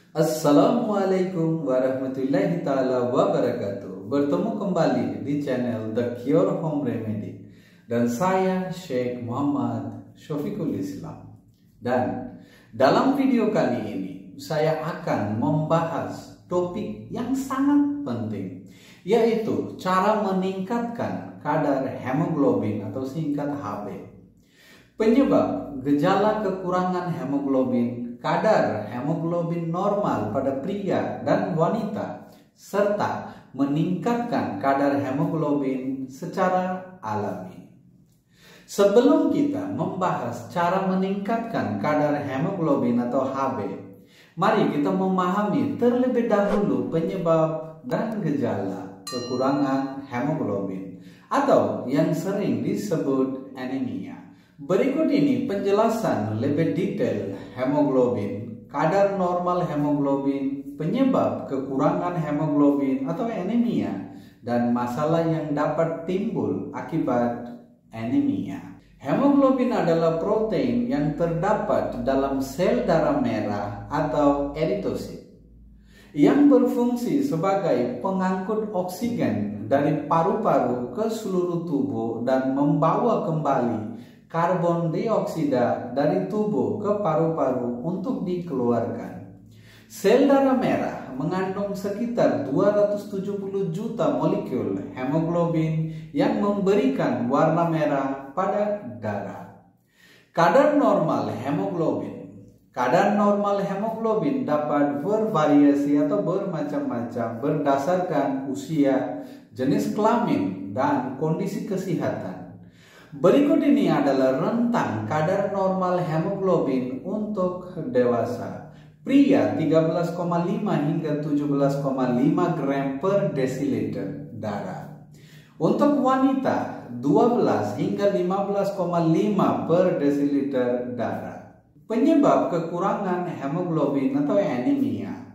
Assalamualaikum warahmatullahi ta'ala wabarakatuh. Bertemu kembali di channel The Cure Home Remedy. Dan saya Sheikh Muhammad Syafiqul Islam. Dan dalam video kali ini saya akan membahas topik yang sangat penting, yaitu cara meningkatkan kadar hemoglobin atau singkat HB. Penyebab gejala kekurangan hemoglobin, kadar hemoglobin normal pada pria dan wanita, serta meningkatkan kadar hemoglobin secara alami. Sebelum kita membahas cara meningkatkan kadar hemoglobin atau HB, mari kita memahami terlebih dahulu penyebab dan gejala kekurangan hemoglobin atau yang sering disebut anemia. Berikut ini penjelasan lebih detail hemoglobin, kadar normal hemoglobin, penyebab kekurangan hemoglobin atau anemia, dan masalah yang dapat timbul akibat anemia. Hemoglobin adalah protein yang terdapat dalam sel darah merah atau eritosit, yang berfungsi sebagai pengangkut oksigen dari paru-paru ke seluruh tubuh dan membawa kembali karbon dioksida dari tubuh ke paru-paru untuk dikeluarkan. Sel darah merah mengandung sekitar 270 juta molekul hemoglobin yang memberikan warna merah pada darah. Kadar normal hemoglobin dapat bervariasi atau bermacam-macam berdasarkan usia, jenis kelamin, dan kondisi kesehatan. Berikut ini adalah rentang kadar normal hemoglobin untuk dewasa. Pria 13,5 hingga 17,5 gram per desiliter darah. Untuk wanita 12 hingga 15,5 per desiliter darah. Penyebab kekurangan hemoglobin atau anemia.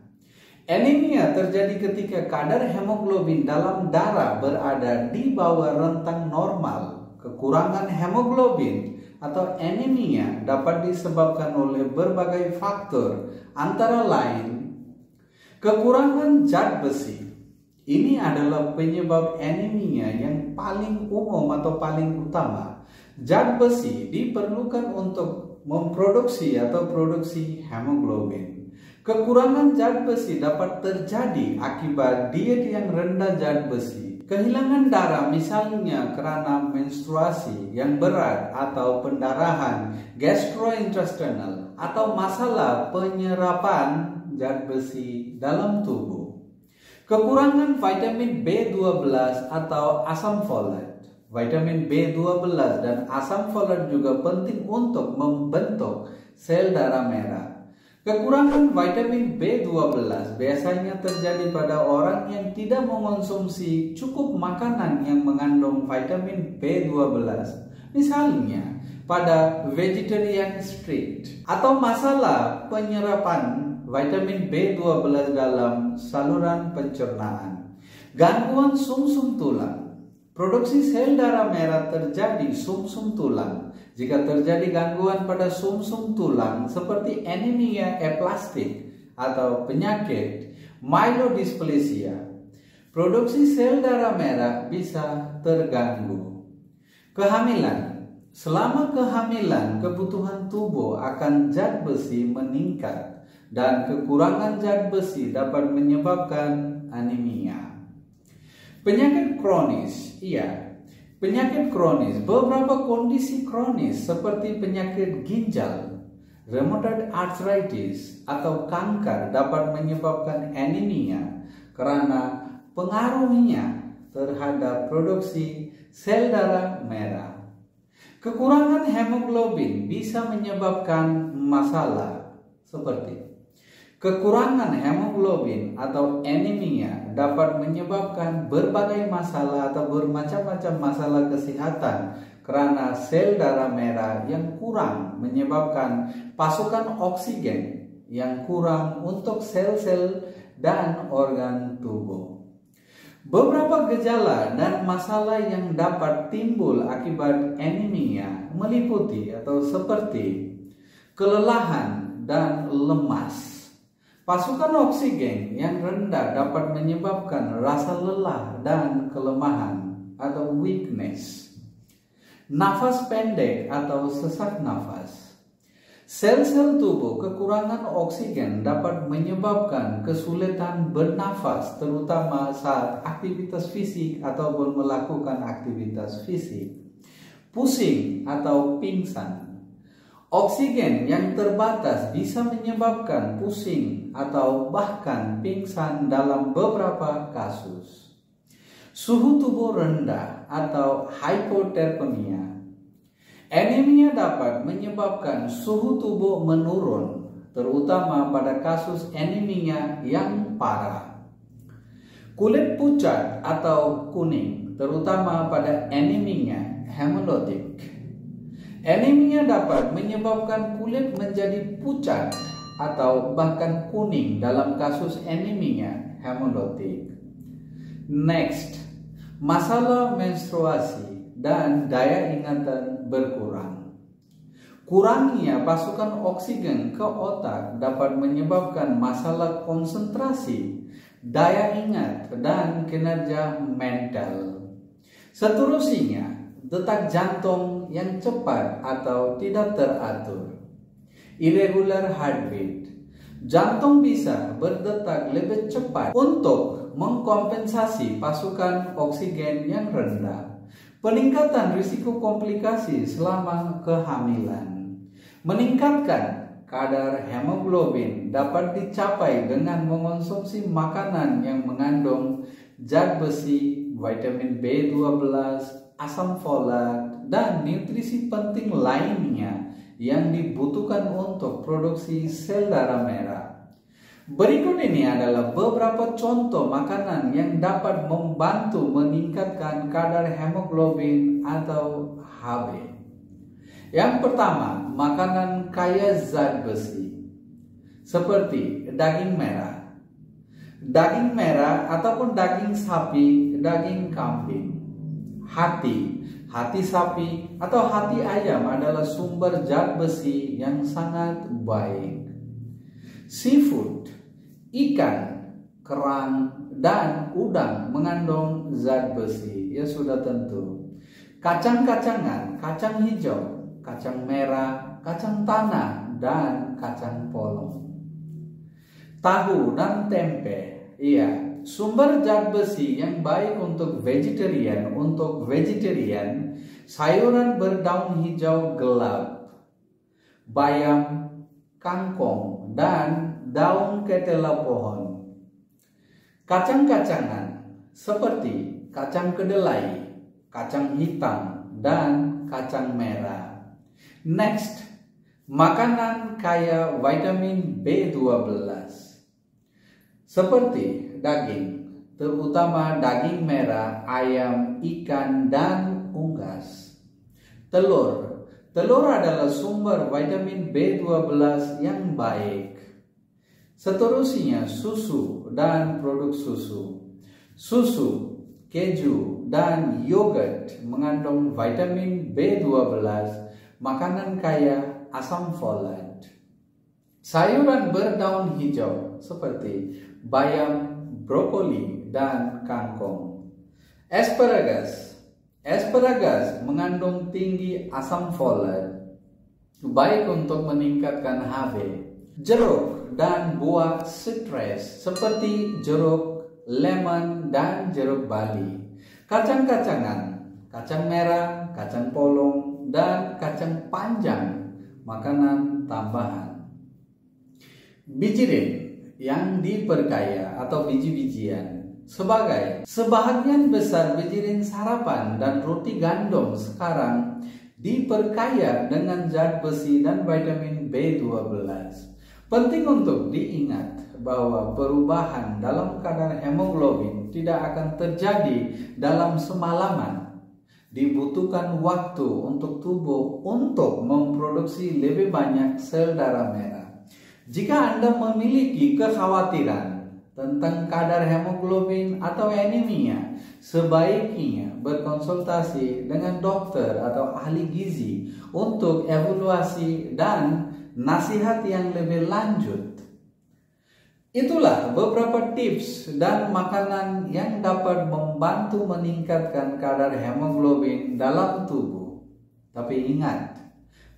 Anemia terjadi ketika kadar hemoglobin dalam darah berada di bawah rentang normal. Kekurangan hemoglobin atau anemia dapat disebabkan oleh berbagai faktor, antara lain kekurangan zat besi. Ini adalah penyebab anemia yang paling umum atau paling utama. Zat besi diperlukan untuk memproduksi atau produksi hemoglobin. Kekurangan zat besi dapat terjadi akibat diet yang rendah zat besi. Kehilangan darah misalnya karena menstruasi yang berat atau pendarahan gastrointestinal atau masalah penyerapan zat besi dalam tubuh. Kekurangan vitamin B12 atau asam folat. Vitamin B12 dan asam folat juga penting untuk membentuk sel darah merah. Kekurangan vitamin B12 biasanya terjadi pada orang yang tidak mengonsumsi cukup makanan yang mengandung vitamin B12. Misalnya pada vegetarian street atau masalah penyerapan vitamin B12 dalam saluran pencernaan. Gangguan sumsum tulang. Produksi sel darah merah terjadi sumsum tulang. Jika terjadi gangguan pada sumsum tulang seperti anemia aplastik atau penyakit myelodysplasia, produksi sel darah merah bisa terganggu. Kehamilan. Selama kehamilan, kebutuhan tubuh akan zat besi meningkat dan kekurangan zat besi dapat menyebabkan anemia. Penyakit kronis, penyakit kronis, beberapa kondisi kronis seperti penyakit ginjal, rheumatoid arthritis, atau kanker dapat menyebabkan anemia karena pengaruhnya terhadap produksi sel darah merah. Kekurangan hemoglobin bisa menyebabkan masalah seperti kekurangan hemoglobin atau anemia dapat menyebabkan berbagai masalah atau bermacam-macam masalah kesehatan karena sel darah merah yang kurang menyebabkan pasokan oksigen yang kurang untuk sel-sel dan organ tubuh. Beberapa gejala dan masalah yang dapat timbul akibat anemia meliputi atau seperti kelelahan dan lemas, Pasukan oksigen yang rendah dapat menyebabkan rasa lelah dan kelemahan atau weakness. Nafas pendek atau sesak nafas. Sel-sel tubuh kekurangan oksigen dapat menyebabkan kesulitan bernafas, terutama saat aktivitas fisik ataupun melakukan aktivitas fisik. Pusing atau pingsan. Oksigen yang terbatas bisa menyebabkan pusing atau bahkan pingsan dalam beberapa kasus. Suhu tubuh rendah atau hypothermia. Anemia dapat menyebabkan suhu tubuh menurun, terutama pada kasus anemia yang parah. Kulit pucat atau kuning, terutama pada anemia hemolytik. Anemia dapat menyebabkan kulit menjadi pucat atau bahkan kuning dalam kasus anemia hemolytik. Next, masalah menstruasi dan daya ingatan berkurang. Kurangnya pasukan oksigen ke otak dapat menyebabkan masalah konsentrasi, daya ingat, dan kinerja mental. Seterusnya, detak jantung yang cepat atau tidak teratur. Irregular heartbeat. Jantung bisa berdetak lebih cepat untuk mengkompensasi pasukan oksigen yang rendah. Peningkatan risiko komplikasi selama kehamilan. Meningkatkan kadar hemoglobin dapat dicapai dengan mengonsumsi makanan yang mengandung zat besi, vitamin B12, asam folat, dan nutrisi penting lainnya yang dibutuhkan untuk produksi sel darah merah. Berikut ini adalah beberapa contoh makanan yang dapat membantu meningkatkan kadar hemoglobin atau Hb. Yang pertama, makanan kaya zat besi seperti daging merah. Daging merah ataupun daging sapi, daging kambing. Hati sapi atau hati ayam adalah sumber zat besi yang sangat baik. Seafood, ikan, kerang, dan udang mengandung zat besi, ya sudah tentu. Kacang-kacangan, kacang hijau, kacang merah, kacang tanah, dan kacang polong. Tahu dan tempe, iya, sumber zat besi yang baik untuk vegetarian. Untuk vegetarian, sayuran berdaun hijau gelap, bayam, kangkung, dan daun ketela pohon. Kacang-kacangan seperti kacang kedelai, kacang hitam, dan kacang merah. Next, makanan kaya vitamin B12 seperti daging, terutama daging merah, ayam, ikan, dan unggas. Telur adalah sumber vitamin B12 yang baik. Seterusnya, susu dan produk susu. Susu, keju, dan yogurt mengandung vitamin B12, makanan kaya asam folat. Sayuran berdaun hijau seperti bayam, brokoli, dan kangkung. Asparagus mengandung tinggi asam folat, baik untuk meningkatkan Hb. Jeruk dan buah sitrus seperti jeruk, lemon, dan jeruk bali. Kacang-kacangan, kacang merah, kacang polong, dan kacang panjang, makanan tambahan. Bijirin yang diperkaya atau biji-bijian. Sebahagian besar bijirin sarapan dan roti gandum sekarang diperkaya dengan zat besi dan vitamin B12. Penting untuk diingat bahwa perubahan dalam kadar hemoglobin tidak akan terjadi dalam semalaman. Dibutuhkan waktu untuk tubuh untuk memproduksi lebih banyak sel darah merah. Jika Anda memiliki kekhawatiran tentang kadar hemoglobin atau anemia, sebaiknya berkonsultasi dengan dokter atau ahli gizi untuk evaluasi dan nasihat yang lebih lanjut. Itulah beberapa tips dan makanan yang dapat membantu meningkatkan kadar hemoglobin dalam tubuh. Tapi ingat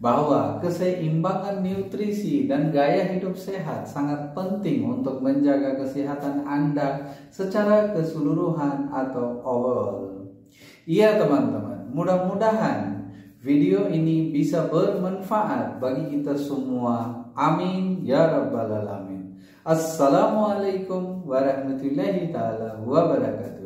bahwa keseimbangan nutrisi dan gaya hidup sehat sangat penting untuk menjaga kesehatan Anda secara keseluruhan atau overall. Iya teman-teman, mudah-mudahan video ini bisa bermanfaat bagi kita semua. Amin ya rabbal alamin. Assalamualaikum warahmatullahi taala wabarakatuh.